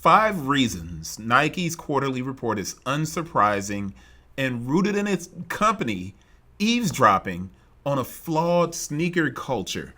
5 reasons Nike's quarterly report is unsurprising and rooted in its company eavesdropping on a flawed sneaker culture.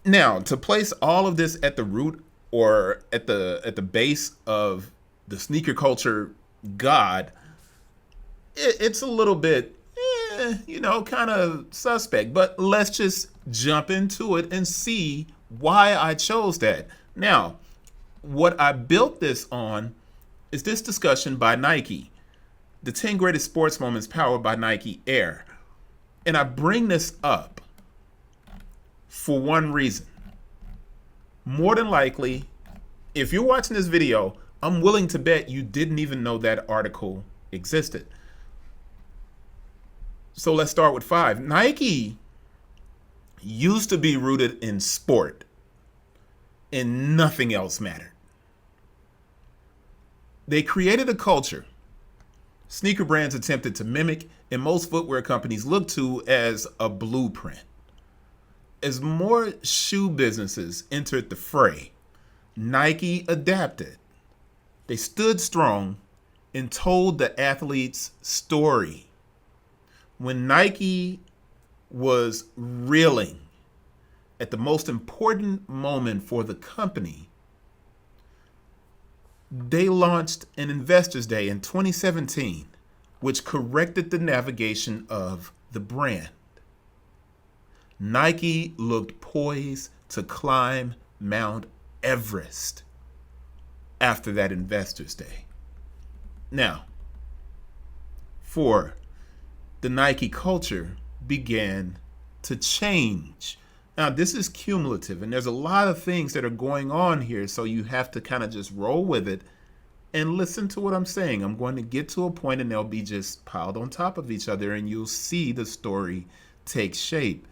Now, to place all of this at the root or at the base of the sneaker culture god, it's a little bit, kind of suspect. But let's just jump into it and see why I chose that. Now, what I built this on is this discussion by Nike, the 10 greatest sports moments powered by Nike Air. And I bring this up for one reason. More than likely, if you're watching this video, I'm willing to bet you didn't even know that article existed. So let's start with 5. Nike used to be rooted in sport and nothing else mattered. They created a culture sneaker brands attempted to mimic and most footwear companies look to as a blueprint. As more shoe businesses entered the fray, Nike adapted. They stood strong and told the athlete's story. When Nike was reeling at the most important moment for the company, they launched an Investors Day in 2017, which corrected the navigation of the brand. Nike looked poised to climb Mount Everest after that Investors Day. Now, 4, the Nike culture began to change. Now, this is cumulative, and there's a lot of things that are going on here, so you have to kind of just roll with it and listen to what I'm saying. I'm going to get to a point, and they'll be just piled on top of each other, and you'll see the story take shape.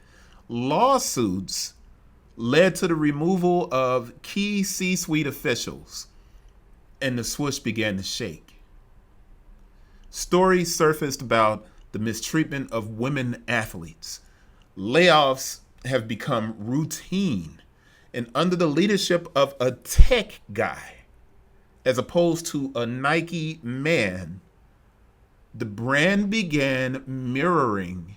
Lawsuits led to the removal of key C-suite officials, and the swoosh began to shake. Stories surfaced about the mistreatment of women athletes. Layoffs have become routine, and under the leadership of a tech guy, as opposed to a Nike man, the brand began mirroring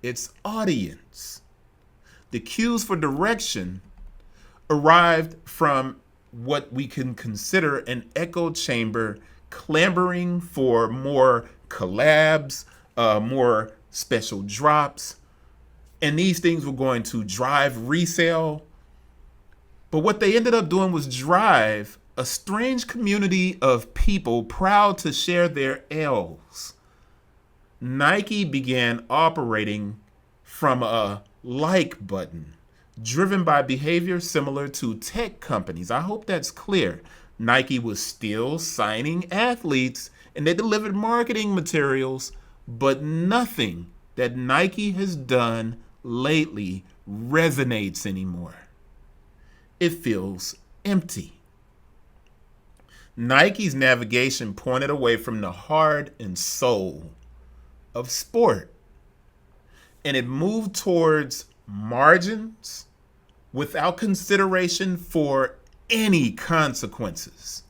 its audience. The cues for direction arrived from what we can consider an echo chamber clamoring for more collabs, more special drops, and these things were going to drive resale. But what they ended up doing was drive a strange community of people proud to share their L's. Nike began operating from a like button, driven by behavior similar to tech companies. I hope that's clear. Nike was still signing athletes and they delivered marketing materials, but nothing that Nike has done lately resonates anymore. It feels empty. Nike's navigation pointed away from the heart and soul of sport, and it moved towards margins without consideration for any consequences.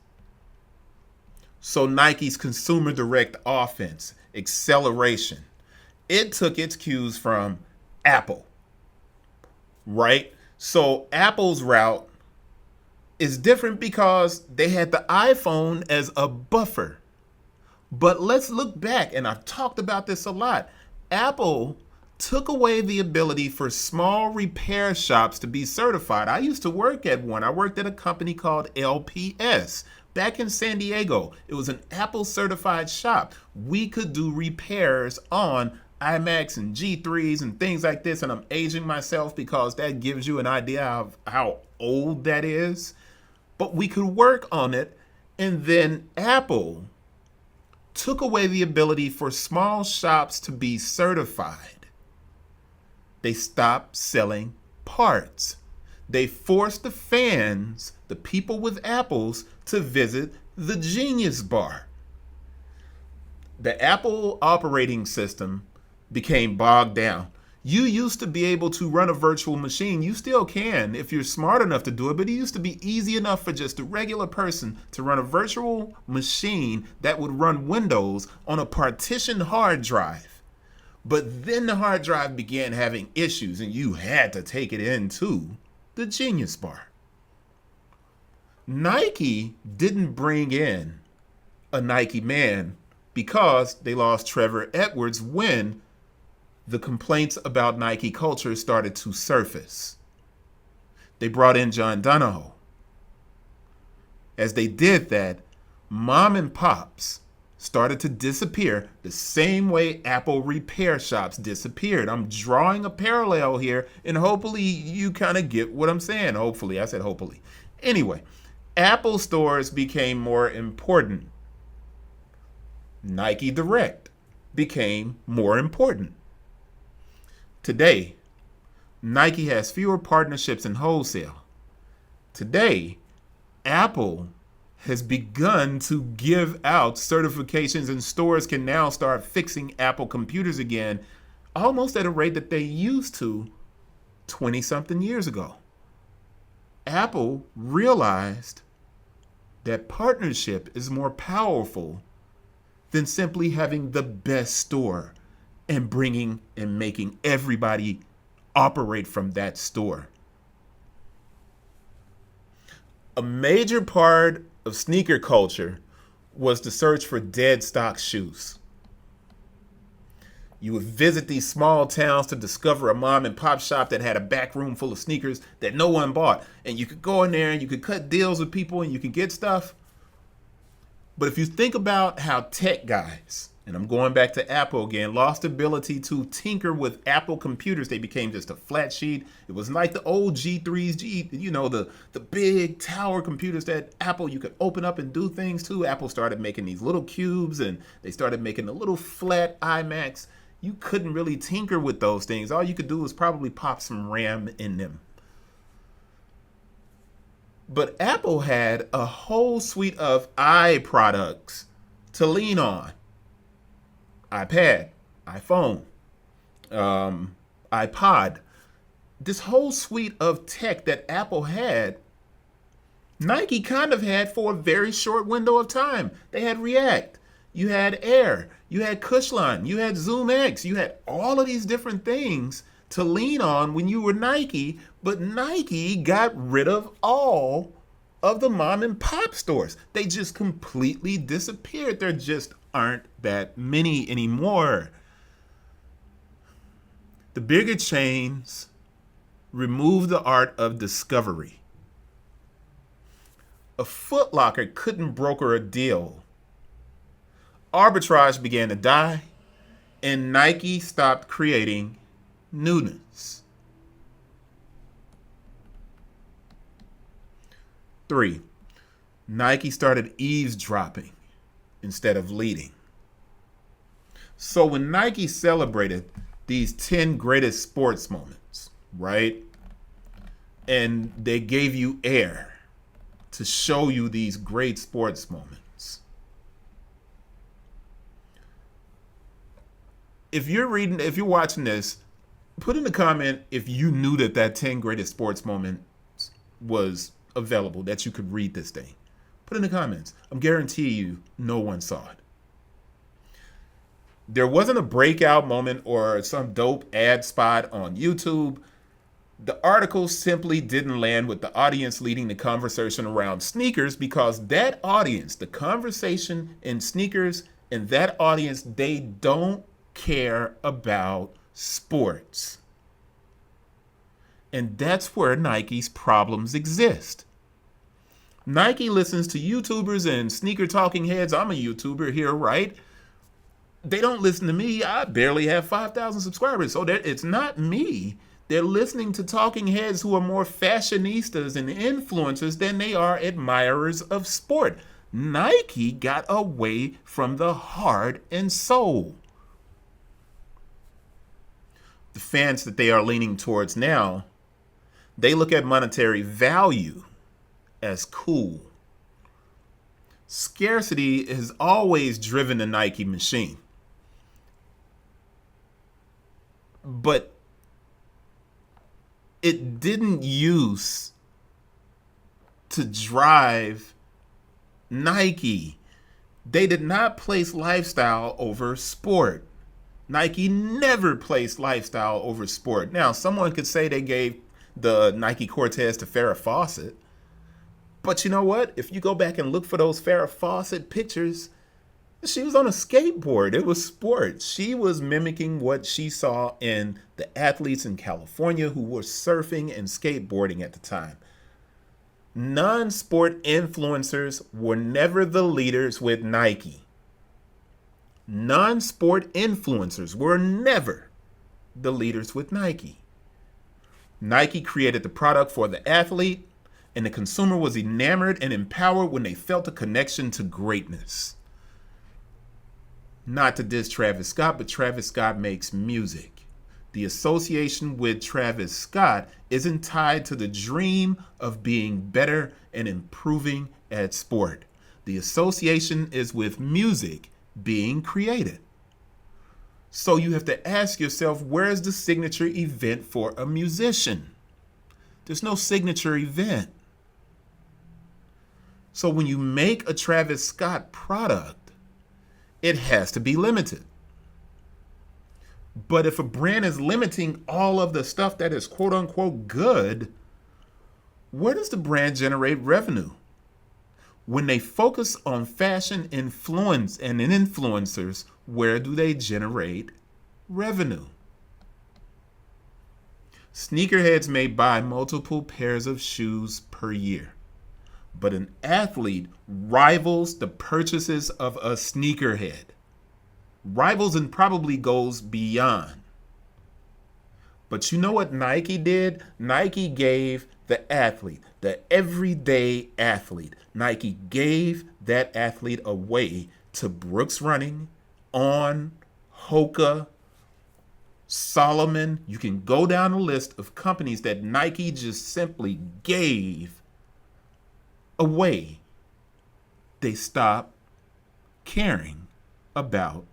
So Nike's consumer direct offense, acceleration, it took its cues from Apple, right? So Apple's route is different because they had the iPhone as a buffer. But let's look back, and I've talked about this a lot. Apple took away the ability for small repair shops to be certified. I used to work at one. I worked at a company called LPS back in San Diego. It was an Apple certified shop. We could do repairs on iMacs and G3s and things like this. And I'm aging myself because that gives you an idea of how old that is. But we could work on it. And then Apple took away the ability for small shops to be certified. They stopped selling parts. They forced the fans, the people with Apples, to visit the Genius Bar. The Apple operating system became bogged down. You used to be able to run a virtual machine. You still can if you're smart enough to do it, but it used to be easy enough for just a regular person to run a virtual machine that would run Windows on a partitioned hard drive. But then the hard drive began having issues and you had to take it into the Genius Bar. Nike didn't bring in a Nike man because they lost Trevor Edwards when the complaints about Nike culture started to surface. They brought in John Donahoe. As they did that, mom and pops started to disappear the same way Apple repair shops disappeared. I'm drawing a parallel here, and hopefully you kind of get what I'm saying. Hopefully, I said hopefully. Anyway, Apple stores became more important. Nike Direct became more important. Today, Nike has fewer partnerships in wholesale. Today, Apple has begun to give out certifications, and stores can now start fixing Apple computers again, almost at a rate that they used to 20-something years ago. Apple realized that partnership is more powerful than simply having the best store and bringing and making everybody operate from that store. A major part of sneaker culture was the search for dead stock shoes. You would visit these small towns to discover a mom and pop shop that had a back room full of sneakers that no one bought. And you could go in there and you could cut deals with people and you could get stuff. But if you think about how tech guys, and I'm going back to Apple again, lost the ability to tinker with Apple computers. They became just a flat sheet. It was like the old G3s, the big tower computers that Apple, you could open up and do things to. Apple started making these little cubes and they started making the little flat iMacs. You couldn't really tinker with those things. All you could do was probably pop some RAM in them. But Apple had a whole suite of products to lean on. iPad, iPhone, iPod. This whole suite of tech that Apple had, Nike kind of had for a very short window of time. They had React, you had Air, you had Cushline, you had ZoomX, you had all of these different things to lean on when you were Nike, but Nike got rid of all of the mom and pop stores. They just completely disappeared. There just aren't that many anymore. The bigger chains removed the art of discovery. A Foot Locker couldn't broker a deal. Arbitrage began to die, and Nike stopped creating newness. 3, Nike started eavesdropping instead of leading. So when Nike celebrated these 10 greatest sports moments, right? And they gave you Air to show you these great sports moments. If you're watching this, put in the comment if you knew that 10 greatest sports moments was available, that you could read this thing. Put in the comments. I'm guaranteeing you no one saw it. There wasn't a breakout moment or some dope ad spot on YouTube. The article simply didn't land with the audience leading the conversation around sneakers, because that audience, the conversation in sneakers, and that audience, they don't care about sports. And that's where Nike's problems exist. Nike listens to YouTubers and sneaker talking heads. I'm a YouTuber here, right? They don't listen to me. I barely have 5,000 subscribers. So it's not me. They're listening to talking heads who are more fashionistas and influencers than they are admirers of sport. Nike got away from the heart and soul. The fans that they are leaning towards now, they look at monetary value as cool. Scarcity has always driven the Nike machine. But it didn't use to drive Nike. They did not place lifestyle over sport. Nike never placed lifestyle over sport. Now, someone could say they gave the Nike Cortez to Farrah Fawcett. But you know what? If you go back and look for those Farrah Fawcett pictures, she was on a skateboard. It was sport. She was mimicking what she saw in the athletes in California who were surfing and skateboarding at the time. Non-sport influencers were never the leaders with Nike. Non-sport influencers were never the leaders with Nike. Nike created the product for the athlete, and the consumer was enamored and empowered when they felt a connection to greatness. Not to diss Travis Scott, but Travis Scott makes music. The association with Travis Scott isn't tied to the dream of being better and improving at sport. The association is with music being created. So you have to ask yourself, where is the signature event for a musician? There's no signature event. So when you make a Travis Scott product, it has to be limited. But if a brand is limiting all of the stuff that is quote unquote good, where does the brand generate revenue? When they focus on fashion influence and influencers, where do they generate revenue? Sneakerheads may buy multiple pairs of shoes per year, but an athlete rivals the purchases of a sneakerhead. Rivals and probably goes beyond. But you know what Nike did? Nike gave the athlete, the everyday athlete, Nike gave that athlete away to Brooks Running, On, Hoka, Solomon. You can go down a list of companies that Nike just simply gave away. They stopped caring about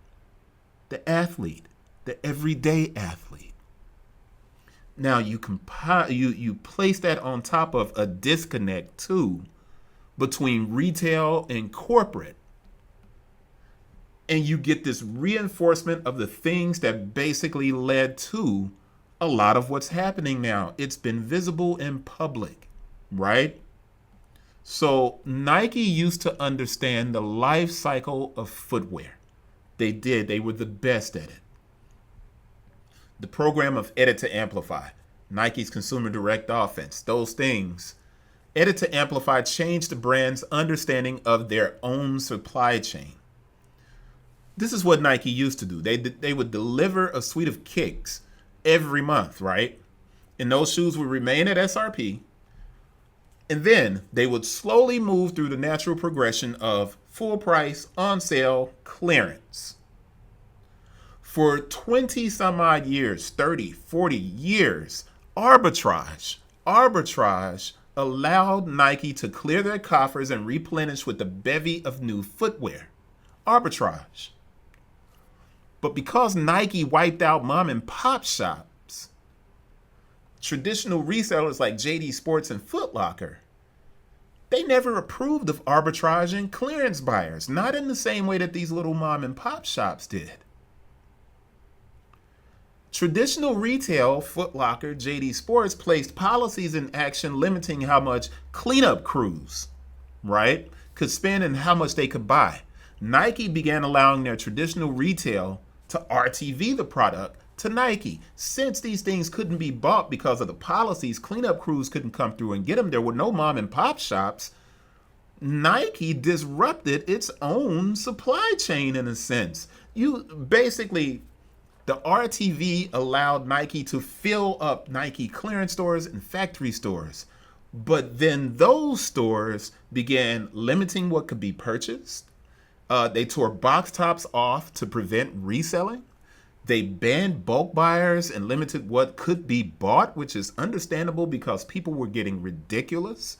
the athlete, the everyday athlete. Now you place that on top of a disconnect too between retail and corporate. And you get this reinforcement of the things that basically led to a lot of what's happening now. It's been visible in public, right? So Nike used to understand the life cycle of footwear. They did. They were the best at it. The program of Edit to Amplify, Nike's Consumer Direct Offense, those things. Edit to Amplify changed the brand's understanding of their own supply chain. This is what Nike used to do. They would deliver a suite of kicks every month, right? And those shoes would remain at SRP. And then they would slowly move through the natural progression of full price, on sale, clearance. For 20 some odd years, 30, 40 years, arbitrage allowed Nike to clear their coffers and replenish with a bevy of new footwear. Arbitrage. But because Nike wiped out mom and pop shops, traditional resellers like JD Sports and Foot Locker, they never approved of arbitrage and clearance buyers, not in the same way that these little mom and pop shops did. Traditional retail, Foot Locker, JD Sports, placed policies in action limiting how much cleanup crews, right, could spend and how much they could buy. Nike began allowing their traditional retail to RTV the product to Nike. Since these things couldn't be bought because of the policies, cleanup crews couldn't come through and get them. There were no mom and pop shops. Nike disrupted its own supply chain in a sense. The RTV allowed Nike to fill up Nike clearance stores and factory stores. But then those stores began limiting what could be purchased. They tore box tops off to prevent reselling. They banned bulk buyers and limited what could be bought, which is understandable because people were getting ridiculous.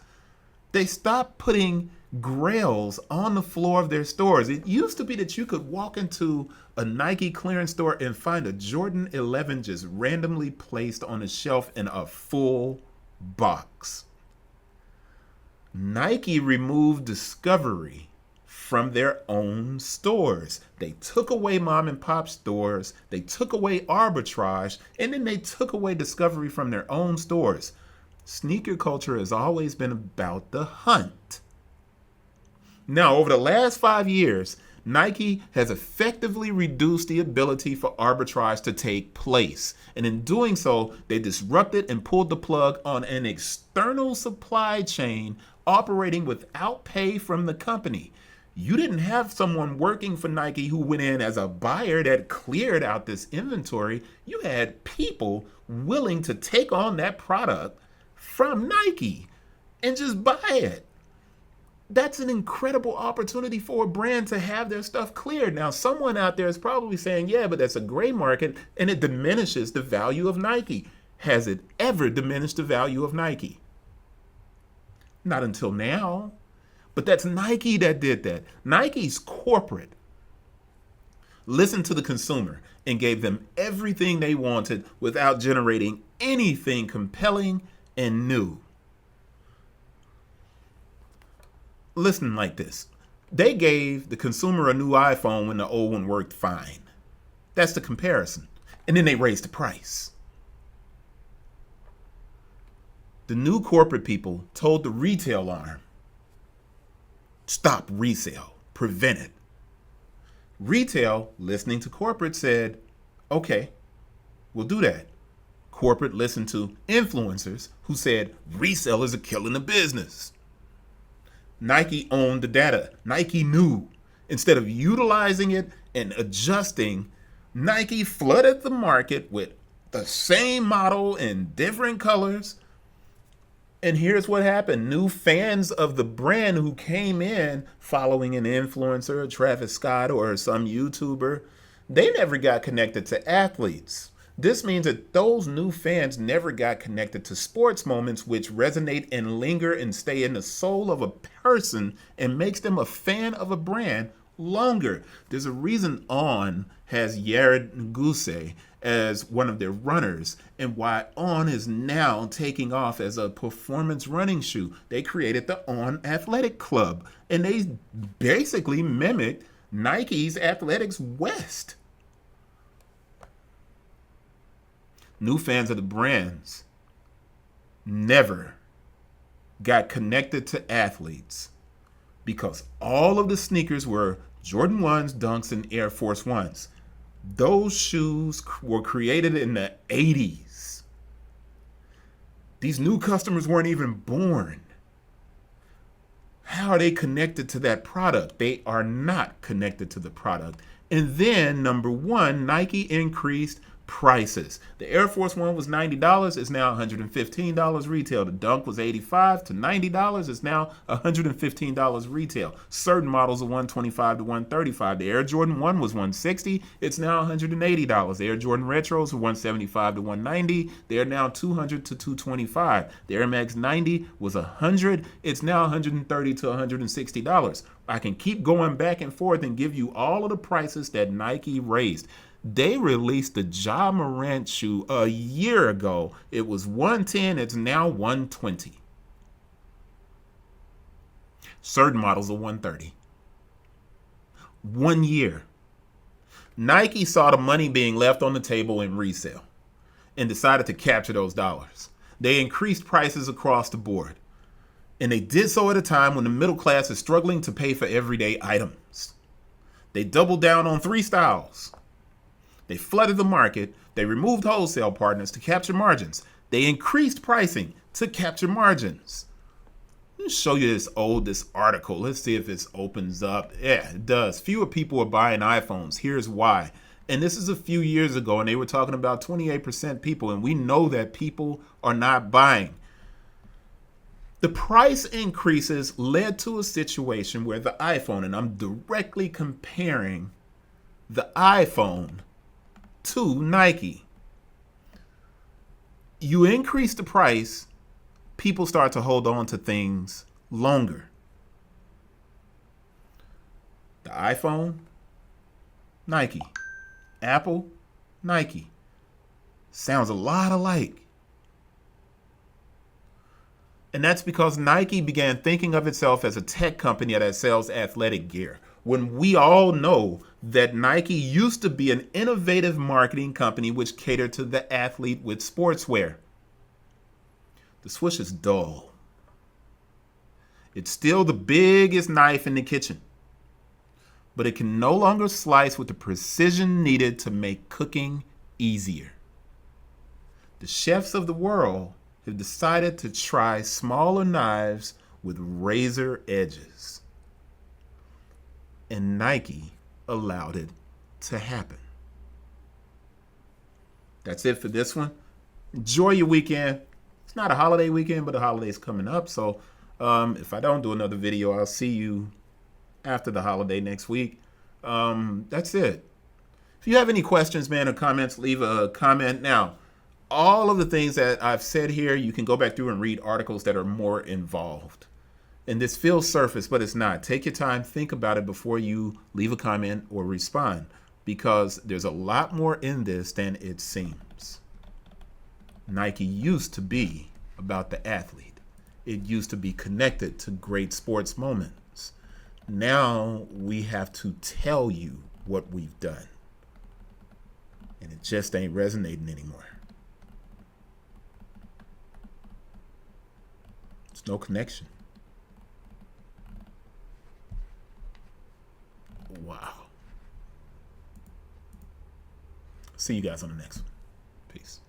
They stopped putting grails on the floor of their stores. It used to be that you could walk into a Nike clearance store and find a Jordan 11 just randomly placed on a shelf in a full box. Nike removed discovery from their own stores. They took away mom and pop stores, they took away arbitrage, and then they took away discovery from their own stores. Sneaker culture has always been about the hunt. Now, over the last 5 years, Nike has effectively reduced the ability for arbitrage to take place. And in doing so, they disrupted and pulled the plug on an external supply chain operating without pay from the company. You didn't have someone working for Nike who went in as a buyer that cleared out this inventory. You had people willing to take on that product from Nike and just buy it. That's an incredible opportunity for a brand to have their stuff cleared. Now, someone out there is probably saying, yeah, but that's a gray market and it diminishes the value of Nike. Has it ever diminished the value of Nike? Not until now. But that's Nike that did that. Nike's corporate listened to the consumer and gave them everything they wanted without generating anything compelling and new. Listen like this. They gave the consumer a new iPhone when the old one worked fine. That's the comparison. And then they raised the price. The new corporate people told the retail arm, stop resale, prevent it. Retail, listening to corporate, said, okay, we'll do that. Corporate listened to influencers who said resellers are killing the business. Nike owned the data. Nike knew. Instead of utilizing it and adjusting, Nike flooded the market with the same model in different colors. And here's what happened. New fans of the brand who came in following an influencer, a Travis Scott or some YouTuber, they never got connected to athletes. This means that those new fans never got connected to sports moments which resonate and linger and stay in the soul of a person and makes them a fan of a brand longer. There's a reason On has Yared Nuguse as one of their runners and why On is now taking off as a performance running shoe. They created the On Athletic Club and they basically mimicked Nike's Athletics West. New fans of the brands never got connected to athletes because all of the sneakers were Jordan 1s, Dunks, and Air Force 1s. Those shoes were created in the 80s. These new customers weren't even born. How are they connected to that product? They are not connected to the product. And then, number one, Nike increased prices. The Air Force One was $90, it's now $115 retail. The Dunk was $85 to $90, it's now $115 retail. Certain models are $125 to $135. The Air Jordan 1 was $160, it's now $180. The Air Jordan Retros were $175 to $190, they're now $200 to $225. The Air Max 90 was $100, it's now $130 to $160. I can keep going back and forth and give you all of the prices that Nike raised. They released the Ja Morant shoe a year ago. It was $110, it's now $120. Certain models are $130. 1 year. Nike saw the money being left on the table in resale and decided to capture those dollars. They increased prices across the board. And they did so at a time when the middle class is struggling to pay for everyday items. They doubled down on 3 styles. They flooded the market. They removed wholesale partners to capture margins. They increased pricing to capture margins. Let me show you this article. Let's see if this opens up. Yeah, it does. Fewer people are buying iPhones. Here's why. And this is a few years ago, and they were talking about 28% people, and we know that people are not buying. The price increases led to a situation where the iPhone, and I'm directly comparing the iPhone to Nike. You increase the price, people start to hold on to things longer. The iPhone, Nike. Apple, Nike. Sounds a lot alike. And that's because Nike began thinking of itself as a tech company that sells athletic gear, when we all know that Nike used to be an innovative marketing company which catered to the athlete with sportswear. The swoosh is dull. It's still the biggest knife in the kitchen, but it can no longer slice with the precision needed to make cooking easier. The chefs of the world have decided to try smaller knives with razor edges. And Nike allowed it to happen. That's it for this one. Enjoy your weekend. It's not a holiday weekend, but the holiday's coming up. So if I don't do another video, I'll see you after the holiday next week. That's it. If you have any questions, man, or comments, leave a comment. Now, all of the things that I've said here, you can go back through and read articles that are more involved. And this feels surface, but it's not. Take your time, think about it before you leave a comment or respond, because there's a lot more in this than it seems. Nike used to be about the athlete. It used to be connected to great sports moments. Now we have to tell you what we've done. And it just ain't resonating anymore. There's no connection. Wow. See you guys on the next one. Peace.